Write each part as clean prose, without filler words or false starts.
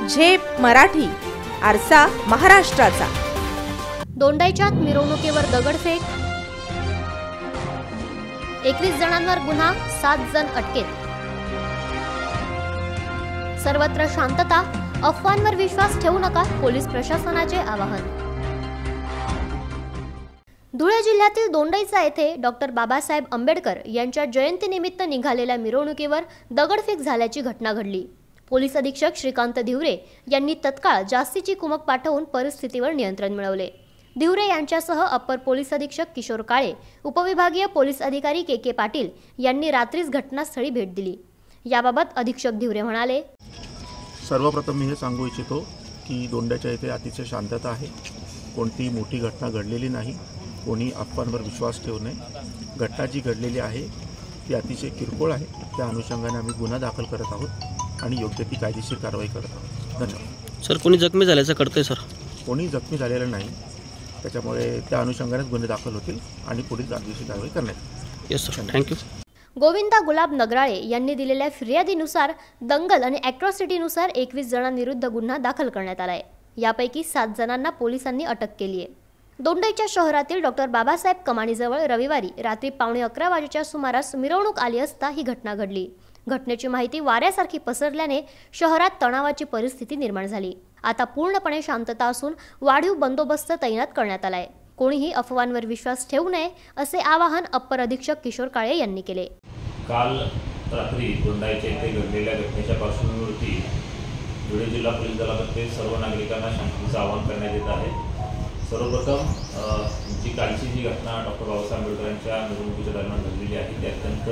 झेप मराठी, आरसा महाराष्ट्राचा। दोंडाईच्यात मिरवणुकीवर दगडफेक, 21 जणांवर गुन्हा, 7 जण अटकेत। सर्वत्र शांतता, अफवांवर विश्वास ठेवू नका, पोलीस प्रशासनाचे आवाहन। धुळे जिल्ह्यातील दोंडाईचा येथे डॉक्टर बाबासाहेब आंबेडकर यांच्या जयंतीनिमित्त निघालेल्या मिरवणुकीवर दगडफेक झाल्याची घटना घडली। पोलीस अधीक्षक श्रीकांत धिवरे यांनी तत्काळ जास्तीची कुमक पाठवून परिस्थितीवर नियंत्रण मिळवले। धिवरे यांच्यासह अप्पर पोलीस अधीक्षक किशोर काळे, उपविभागीय पोलीस अधिकारी के पाटील यांनी रात्रीच घटनास्थळी भेट दिली। याबाबत अधीक्षक धिवरे म्हणाले, सर्वप्रथम मी हे सांगू इच्छितो की दोंड्याच्या येथे अतिशय शांतता आहे। कोणती मोठी घटना घडलेली नाही। कोणी अफवांवर विश्वास ठेवू नये। घटना जी घडलेली आहे ती अतिशय किरकोळ आहे। त्या अनुषंगाने आम्ही गुन्हा दाखल करत आहोत आणि योग्य ती कायदेशीर कारवाई करत आहोत। धन्यवाद। सर, कोणी जखमी झाल्याचं कळतंय? सर, कोणी जखमी झालेलं नाही, त्याच्यामुळे त्या अनुषंगानेच गुन्हे दाखल होतील आणि पुढील कायदेशीर कारवाई करण्यात येईल। Yes sir, thank you. Govinda Gulab Nagrale यांनी दिलेल्या फिर्यादीनुसार दंगल आणि ॲट्रॉसिटीनुसार 21 जणांविरुद्ध गुन्हा दाखल करण्यात आला आहे। यापैकी 7 जणांना पोलिसांनी अटक केली आहे। दोंडाईच्या शहरातील डॉक्टर बाबासाहेब कमानीजवळ रविवारी रात्री 11:15 वाजेच्या सुमारास मिरवणूक आली असता ही घटना घडली। घटनेची माहिती वाऱ्यासारखी पसरल्याने शहरात तणावाची परिस्थिती निर्माण झाली। आता पूर्णपणे शांतता असून वाढीव बंदोबस्त तैनात करण्यात आलाय। कोणीही अफवांवर विश्वास ठेवू नये असे आवाहन अप्पर अधीक्षक किशोर काळे यांनी केले। काल रात्री दोंडाईच्या येथे घडलेल्या घटनेच्या पार्श्वभूमीवरती धुळे जिल्हा पोलीस दलातर्फे सर्व नागरिकांना शांततेचं आवाहन करण्यात येत आहे। सर्वप्रथम कालची जी घटना डॉक्टर बाबासाहेब आंबेडकरांच्या मिरवणुकीच्या दरम्यान घडलेली आहे ती अत्यंत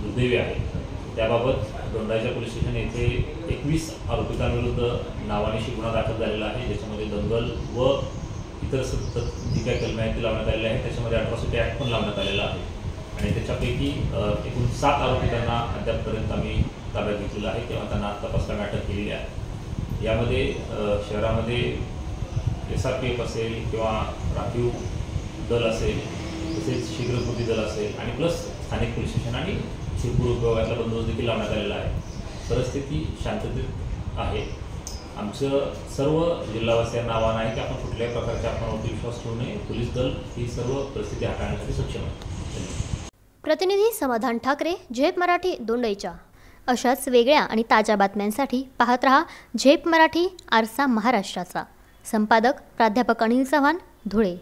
दुर्दैवी आहे। त्याबाबत दोंडाईच्या पोलीस स्टेशन येथे 21 आरोपितांविरुद्ध नावानिशी गुन्हा दाखल झालेला आहे, ज्याच्यामध्ये दंगल व इतर जी काही कलमे आहेत ती लावण्यात आलेली आहे। त्याच्यामध्ये अट्रॉसिटी ॲक्ट पण लावण्यात आलेला आहे आणि त्याच्यापैकी एकूण 7 आरोपितांना अद्यापपर्यंत आम्ही ताब्यात घेतलेलं आहे किंवा त्यांना तपासकामी अटक केलेली आहे। यामध्ये शहरामध्ये SRPF असेल किंवा राखीव दल असेल, तसेच शीघ्रकृती दल असेल आणि प्लस स्थानिक पोलीस स्टेशन आणि शिरपूर विभागातला बंदोबस्त देखील लावण्यात आलेला आहे। परिस्थिती शांततेत आहे। आमचं सर्व जिल्हावासियांना आवाहन आहे की आपण कुठल्याही प्रकारच्या अफवांवरती विश्वास ठेवू नये। पोलीस दल ही सर्व परिस्थिती हाताळण्यासाठी सक्षम आहे। प्रतिनिधी समाधान ठाकरे, झेप मराठी, दोंडाईच्या। अशाच वेगळ्या आणि ताज्या बातम्यांसाठी पाहत रहा झेप मराठी, आरसा महाराष्ट्राचा। संपादक प्राध्यापक अनिल चव्हाण, धुळे।